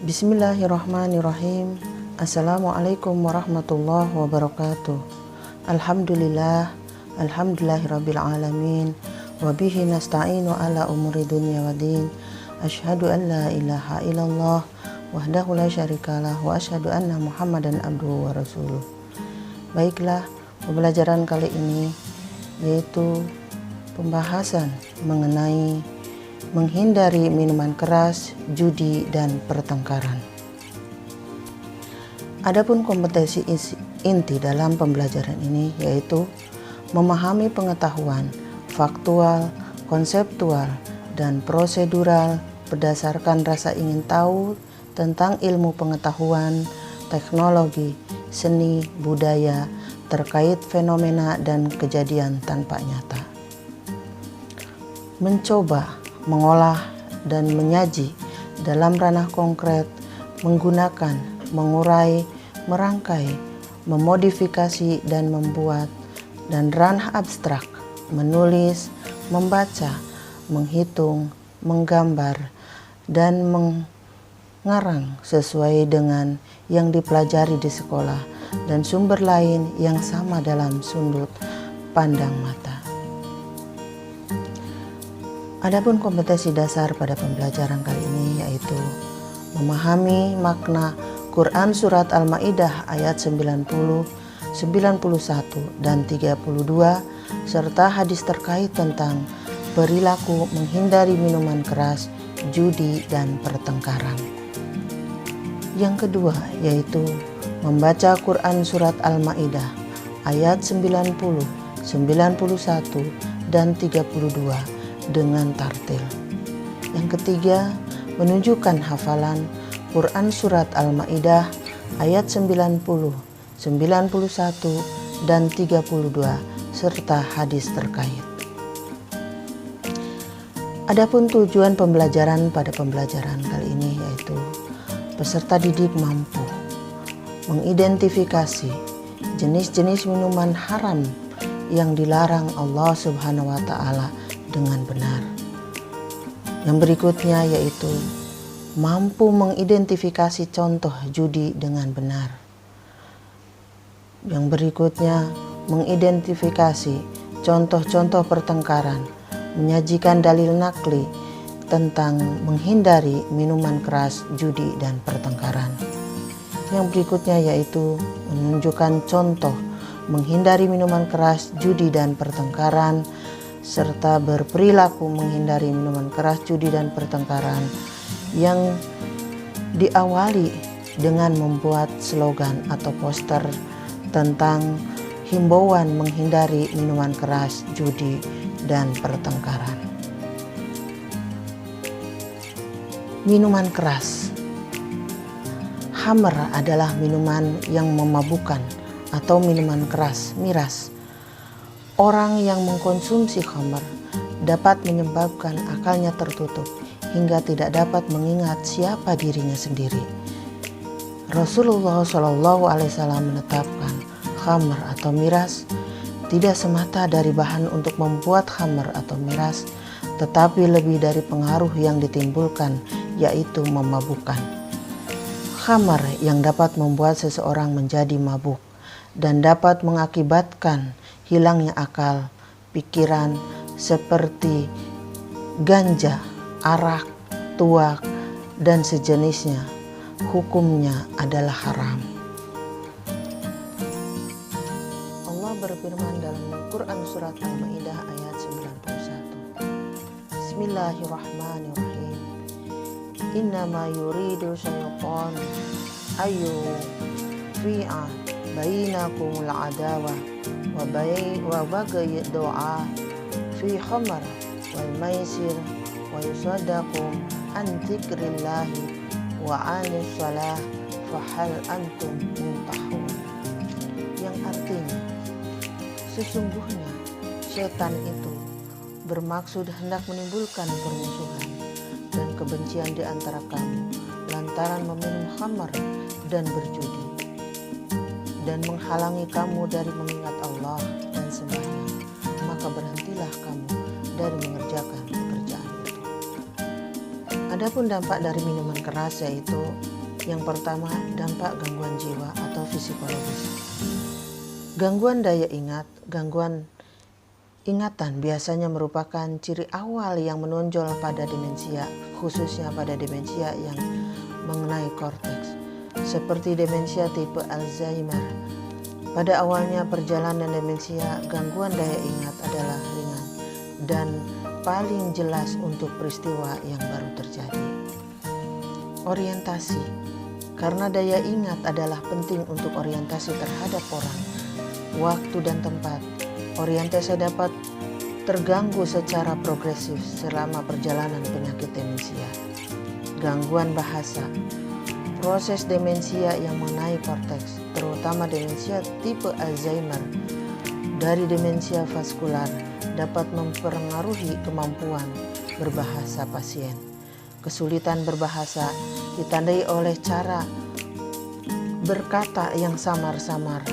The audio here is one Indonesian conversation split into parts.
Bismillahirrahmanirrahim. Assalamualaikum warahmatullahi wabarakatuh. Alhamdulillahirabbil alamin. Wa bihi nasta'inu ala umuri dunya waddin. Asyhadu an la ilaha illallah wahdahu la syarikalah wa asyhadu anna Muhammadan abduhu wa rasuluh. Baiklah, pembelajaran kali ini yaitu pembahasan mengenai menghindari minuman keras, judi, dan pertengkaran. Adapun kompetensi inti dalam pembelajaran ini yaitu memahami pengetahuan faktual, konseptual, dan prosedural berdasarkan rasa ingin tahu tentang ilmu pengetahuan, teknologi, seni, budaya, terkait fenomena dan kejadian tanpa nyata. Mencoba mengolah dan menyaji dalam ranah konkret, menggunakan, mengurai, merangkai, memodifikasi dan membuat, dan ranah abstrak, menulis, membaca, menghitung, menggambar, dan mengarang sesuai dengan yang dipelajari di sekolah dan sumber lain yang sama dalam sudut pandang mata. Adapun kompetensi dasar pada pembelajaran kali ini yaitu memahami makna Quran Surat Al-Ma'idah ayat 90, 91, dan 32 serta hadis terkait tentang perilaku menghindari minuman keras, judi, dan pertengkaran. Yang kedua yaitu membaca Quran Surat Al-Ma'idah ayat 90, 91, dan 32 dengan tartil. Yang ketiga, menunjukkan hafalan Quran Surat Al-Ma'idah ayat 90, 91, dan 32 serta hadis terkait. Adapun tujuan pembelajaran pada pembelajaran kali ini yaitu peserta didik mampu mengidentifikasi jenis-jenis minuman haram yang dilarang Allah Subhanahu wa Ta'ala dengan benar. Yang berikutnya yaitu mampu mengidentifikasi contoh judi dengan benar. Yang berikutnya mengidentifikasi contoh-contoh pertengkaran, menyajikan dalil nakli tentang menghindari minuman keras, judi, dan pertengkaran. Yang berikutnya yaitu menunjukkan contoh menghindari minuman keras, judi, dan pertengkaran serta berperilaku menghindari minuman keras, judi, dan pertengkaran yang diawali dengan membuat slogan atau poster tentang himbauan menghindari minuman keras, judi, dan pertengkaran. Minuman keras. Khamr adalah minuman yang memabukkan atau minuman keras, miras. Orang yang mengkonsumsi khamr dapat menyebabkan akalnya tertutup hingga tidak dapat mengingat siapa dirinya sendiri. Rasulullah SAW menetapkan khamr atau miras tidak semata dari bahan untuk membuat khamr atau miras, tetapi lebih dari pengaruh yang ditimbulkan, yaitu memabukkan. Khamr yang dapat membuat seseorang menjadi mabuk dan dapat mengakibatkan hilangnya akal, pikiran seperti ganja, arak, tuak, dan sejenisnya. Hukumnya adalah haram. Allah berfirman dalam Quran Surat Al-Ma'idah ayat 91. Bismillahirrahmanirrahim. Innama yuridu syaitan ayu fi'a bainakumul adawah wa bagay doa fi khamar wal maisir wa yusaddakum an dzikrillahi wa anis salah fahal antum muntahun. Yang artinya, sesungguhnya setan itu bermaksud hendak menimbulkan permusuhan dan kebencian di antara kamu lantaran meminum khamar dan berjudi, dan menghalangi kamu dari mengingat Allah dan sembahyang, maka berhentilah kamu dari mengerjakan pekerjaan itu. Adapun dampak dari minuman keras yaitu yang pertama, dampak gangguan jiwa atau psikologis. Gangguan daya ingat, gangguan ingatan biasanya merupakan ciri awal yang menonjol pada demensia, khususnya pada demensia yang mengenai korteks, seperti demensia tipe Alzheimer. Pada awalnya perjalanan demensia, gangguan daya ingat adalah ringan dan paling jelas untuk peristiwa yang baru terjadi. Orientasi, karena daya ingat adalah penting untuk orientasi terhadap orang, waktu dan tempat. Orientasi dapat terganggu secara progresif selama perjalanan penyakit demensia. Gangguan bahasa, proses demensia yang mengenai korteks, terutama demensia tipe Alzheimer, dari demensia vaskular dapat mempengaruhi kemampuan berbahasa pasien. Kesulitan berbahasa ditandai oleh cara berkata yang samar-samar,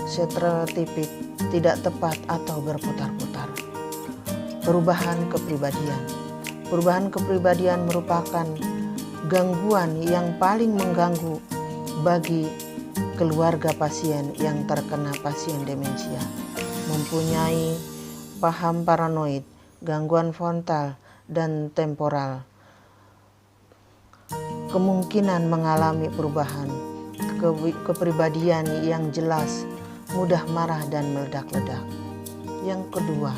stereotipik, tidak tepat atau berputar-putar. Perubahan kepribadian. Perubahan kepribadian merupakan gangguan yang paling mengganggu bagi keluarga pasien yang terkena pasien demensia. Mempunyai paham paranoid, gangguan frontal dan temporal. Kemungkinan mengalami perubahan kepribadian yang jelas, mudah marah dan meledak-ledak. Yang kedua,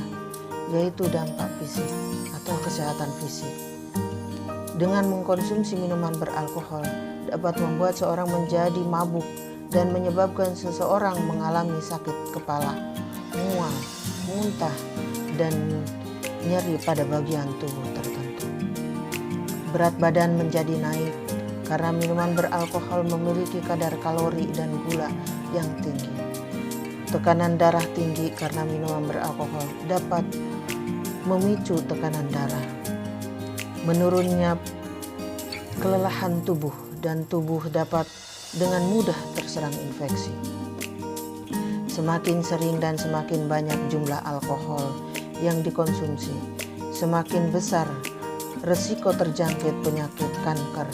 yaitu dampak fisik atau kesehatan fisik. Dengan mengkonsumsi minuman beralkohol dapat membuat seorang menjadi mabuk dan menyebabkan seseorang mengalami sakit kepala, mual, muntah, dan nyeri pada bagian tubuh tertentu. Berat badan menjadi naik karena minuman beralkohol memiliki kadar kalori dan gula yang tinggi. Tekanan darah tinggi karena minuman beralkohol dapat memicu tekanan darah. Menurunnya kelelahan tubuh dan tubuh dapat dengan mudah terserang infeksi. Semakin sering dan semakin banyak jumlah alkohol yang dikonsumsi, semakin besar resiko terjangkit penyakit kanker,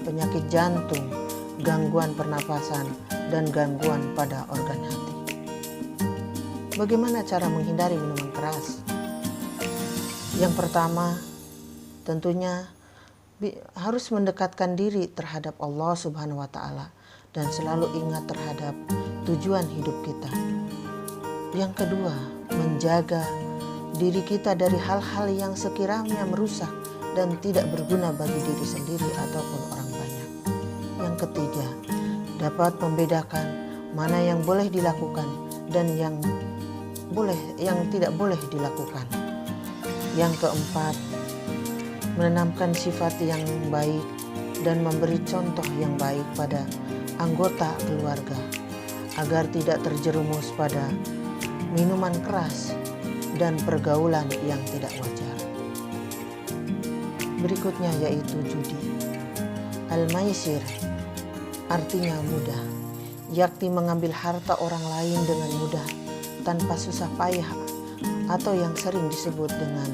penyakit jantung, gangguan pernapasan, dan gangguan pada organ hati. Bagaimana cara menghindari minuman keras? Yang pertama, tentunya harus mendekatkan diri terhadap Allah Subhanahu wa Ta'ala dan selalu ingat terhadap tujuan hidup kita. Yang kedua, menjaga diri kita dari hal-hal yang sekiranya merusak dan tidak berguna bagi diri sendiri ataupun orang banyak. Yang ketiga, dapat membedakan mana yang boleh dilakukan dan yang tidak boleh dilakukan. Yang keempat, menanamkan sifat yang baik dan memberi contoh yang baik pada anggota keluarga agar tidak terjerumus pada minuman keras dan pergaulan yang tidak wajar. Berikutnya yaitu judi. Al-maisir artinya mudah, yakni mengambil harta orang lain dengan mudah tanpa susah payah atau yang sering disebut dengan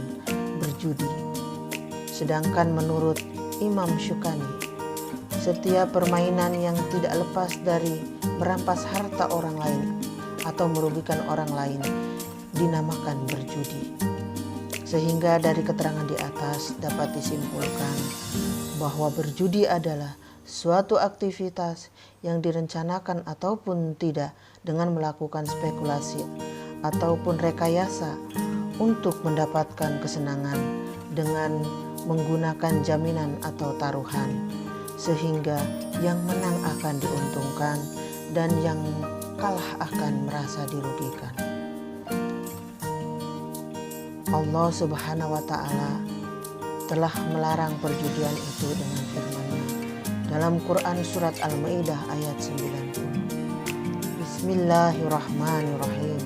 berjudi. Sedangkan menurut Imam Syukani, setiap permainan yang tidak lepas dari merampas harta orang lain atau merugikan orang lain dinamakan berjudi. Sehingga dari keterangan di atas dapat disimpulkan bahwa berjudi adalah suatu aktivitas yang direncanakan ataupun tidak dengan melakukan spekulasi ataupun rekayasa untuk mendapatkan kesenangan dengan menggunakan jaminan atau taruhan, sehingga yang menang akan diuntungkan dan yang kalah akan merasa dirugikan. Allah Subhanahu wa Ta'ala telah melarang perjudian itu dengan firman-Nya dalam Quran surat Al-Maidah ayat 90. Bismillahirrahmanirrahim.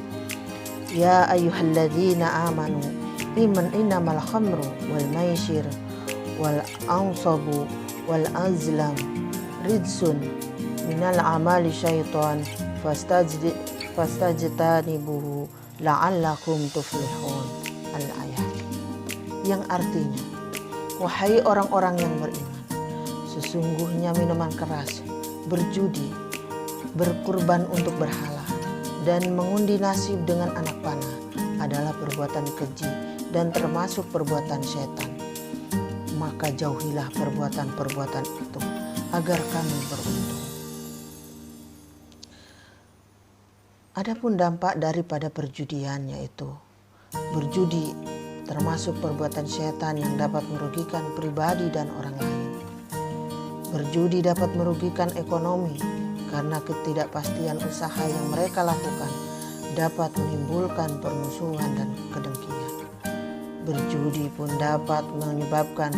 Ya ayyuhalladzina amanu innamal khamru wal maisir wal ansabu wal azlam ridsun minal amali syaitan fastajtanibuhu la'allakum tuflihun. Al-ayat, yang artinya Wahai orang-orang yang beriman, sesungguhnya minuman keras, berjudi, berkurban untuk berhala, dan mengundi nasib dengan anak panah adalah perbuatan keji dan termasuk perbuatan setan. Maka jauhilah perbuatan-perbuatan itu agar kamu beruntung. Adapun dampak daripada perjudian, yaitu berjudi termasuk perbuatan setan yang dapat merugikan pribadi dan orang lain. Berjudi dapat merugikan ekonomi karena ketidakpastian usaha yang mereka lakukan dapat menimbulkan permusuhan dan kedengkian. Berjudi pun dapat menyebabkan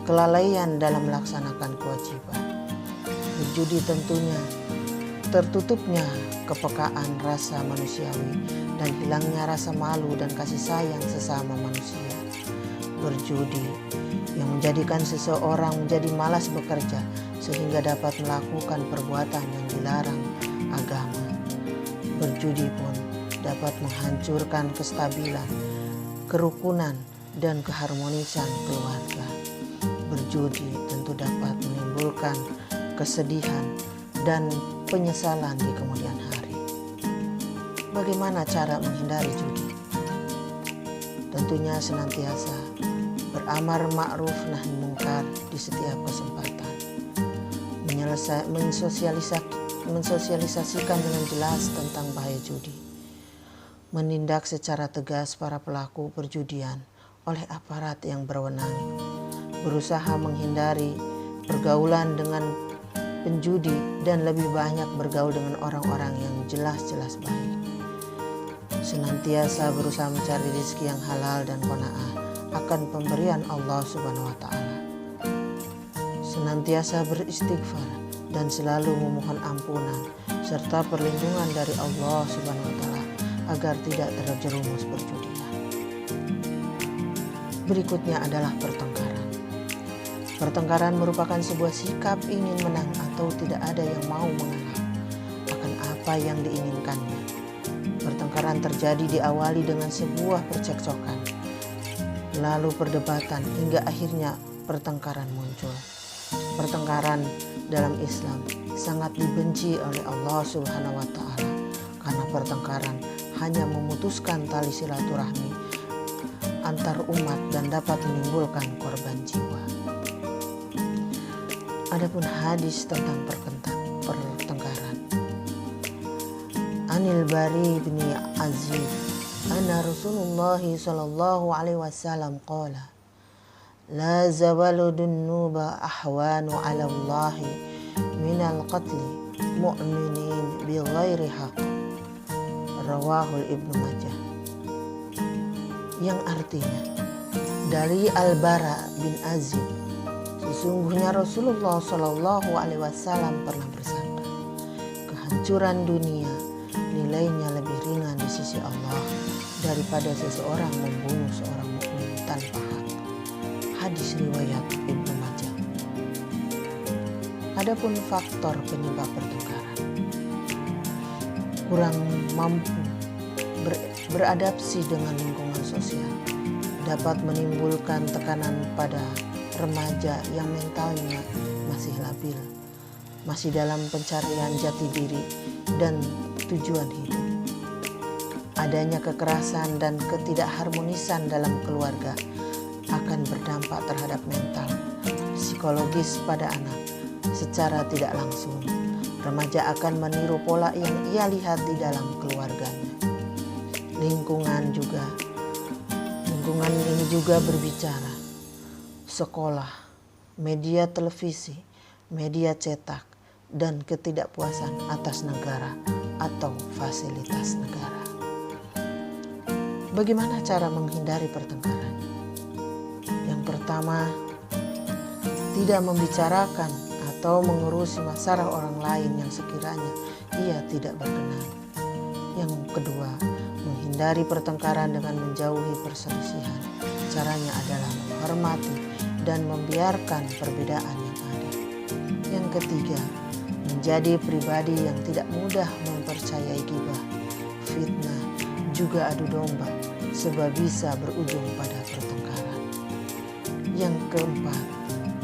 kelalaian dalam melaksanakan kewajiban. Berjudi tentunya tertutupnya kepekaan rasa manusiawi dan hilangnya rasa malu dan kasih sayang sesama manusia. Berjudi yang menjadikan seseorang menjadi malas bekerja sehingga dapat melakukan perbuatan yang dilarang agama. Berjudi pun dapat menghancurkan kestabilan, kerukunan, dan keharmonisan keluarga. Berjudi tentu dapat menimbulkan kesedihan dan penyesalan di kemudian hari. Bagaimana cara menghindari judi? Tentunya senantiasa beramar ma'ruf nahi mungkar di setiap kesempatan. Mensosialisasikan dengan jelas tentang bahaya judi. Menindak secara tegas para pelaku perjudian oleh aparat yang berwenang. Berusaha menghindari pergaulan dengan penjudi dan lebih banyak bergaul dengan orang-orang yang jelas-jelas baik. Senantiasa berusaha mencari rezeki yang halal dan qanaah akan pemberian Allah Subhanahu wa Ta'ala. Senantiasa beristighfar dan selalu memohon ampunan serta perlindungan dari Allah Subhanahu wa Ta'ala agar tidak terjerumus perjudian. Berikutnya adalah pertengkaran. Pertengkaran merupakan sebuah sikap ingin menang atau tidak ada yang mau mengalah akan apa yang diinginkannya. Pertengkaran terjadi diawali dengan sebuah percekcokan, lalu perdebatan hingga akhirnya pertengkaran muncul. Pertengkaran dalam Islam sangat dibenci oleh Allah Subhanahu wa Ta'ala karena pertengkaran hanya memutuskan tali silaturahmi antar umat dan dapat menimbulkan korban jiwa. Adapun hadis tentang pertengkaran. Anil Bari bin Azib anna Rasulullah sallallahu alaihi wasallam qala la zawalu dunuba ahwanu ala Allahi minal qatli mu'minin bi ghairi haq. Rawahul Ibnu Majah. Yang artinya dari Al-Bara bin Azib, sesungguhnya Rasulullah Shallallahu Alaihi Wasallam pernah bersabda, kehancuran dunia nilainya lebih ringan di sisi Allah daripada seseorang membunuh seorang mukmin tanpa hak. Hadis riwayat Ibnu Majah. Adapun faktor penyebab pertengkaran: kurang mampu beradaptasi dengan lingkungan sosial dapat menimbulkan tekanan pada remaja yang mentalnya masih labil, masih dalam pencarian jati diri dan tujuan hidup. Adanya kekerasan dan ketidakharmonisan dalam keluarga akan berdampak terhadap mental, psikologis pada anak. Secara tidak langsung, remaja akan meniru pola yang ia lihat di dalam keluarganya. Lingkungan ini juga berbicara. Sekolah, media televisi, media cetak, dan ketidakpuasan atas negara atau fasilitas negara. Bagaimana cara menghindari pertengkaran? Yang pertama, tidak membicarakan atau mengurusi masalah orang lain yang sekiranya ia tidak berkenan. Yang kedua, menghindari pertengkaran dengan menjauhi perselisihan. Caranya adalah menghormati dan membiarkan perbedaan yang ada. Yang ketiga, menjadi pribadi yang tidak mudah mempercayai ghibah, fitnah, juga adu domba, sebab bisa berujung pada pertengkaran. Yang keempat,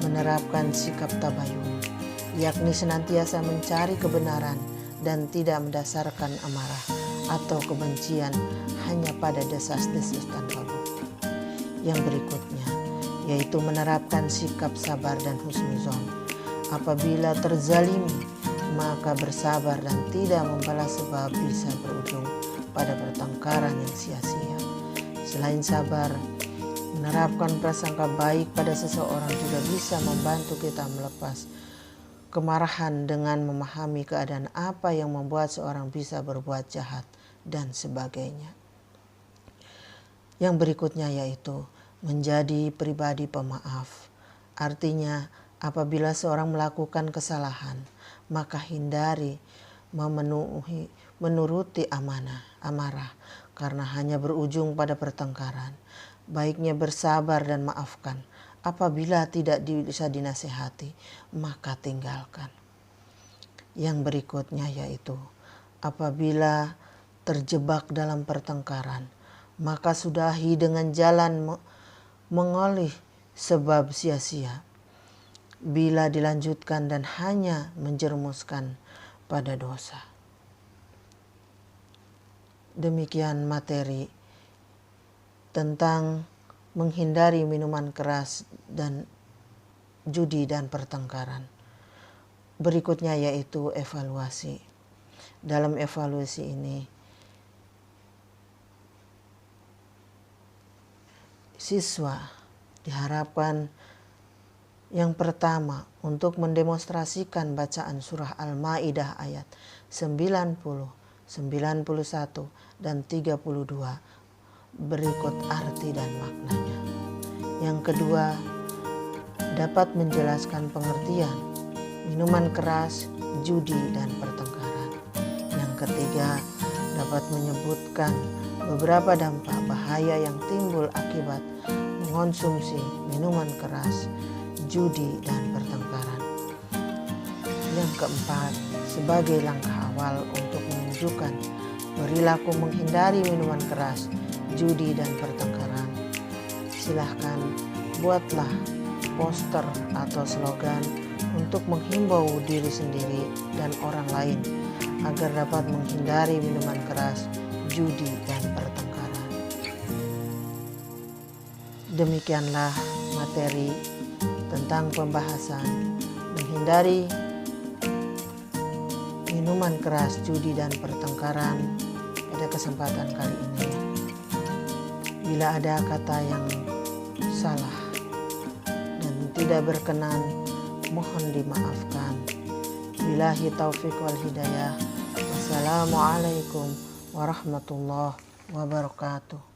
menerapkan sikap tabayun, yakni senantiasa mencari kebenaran dan tidak mendasarkan amarah atau kebencian hanya pada desas-desus tanpa bukti. Yang berikutnya, yaitu menerapkan sikap sabar dan husnuzon. Apabila terzalimi, maka bersabar dan tidak membalas sebab bisa berujung pada pertengkaran yang sia-sia. Selain sabar, menerapkan prasangka baik pada seseorang juga bisa membantu kita melepas kemarahan dengan memahami keadaan apa yang membuat seorang bisa berbuat jahat dan sebagainya. Yang berikutnya yaitu menjadi pribadi pemaaf. Artinya, apabila seorang melakukan kesalahan, maka hindari menuruti amarah karena hanya berujung pada pertengkaran. Baiknya bersabar dan maafkan. Apabila tidak bisa dinasihati, maka tinggalkan. Yang berikutnya yaitu apabila terjebak dalam pertengkaran, maka sudahi dengan jalan mengolih sebab sia-sia. Bila dilanjutkan dan hanya menjerumuskan pada dosa. Demikian materi tentang menghindari minuman keras dan judi dan pertengkaran. Berikutnya yaitu evaluasi. Dalam evaluasi ini, siswa diharapkan yang pertama untuk mendemonstrasikan bacaan surah Al-Maidah ayat 90, 91, dan 32 berikut arti dan maknanya. Yang kedua, dapat menjelaskan pengertian minuman keras, judi, dan pertengkaran. Yang ketiga, dapat menyebutkan beberapa dampak bahaya yang timbul akibat mengonsumsi minuman keras, judi, dan pertengkaran. Yang keempat, sebagai langkah awal untuk menunjukkan perilaku menghindari minuman keras, judi, dan pertengkaran, silahkan buatlah poster atau slogan untuk menghimbau diri sendiri dan orang lain agar dapat menghindari minuman keras, judi, dan pertengkaran. Demikianlah materi tentang pembahasan menghindari minuman keras, judi, dan pertengkaran pada kesempatan kali ini. Bila ada kata yang salah dan tidak berkenan, mohon dimaafkan. Billahi taufiq wal hidayah. Wassalamualaikum warahmatullahi wabarakatuh.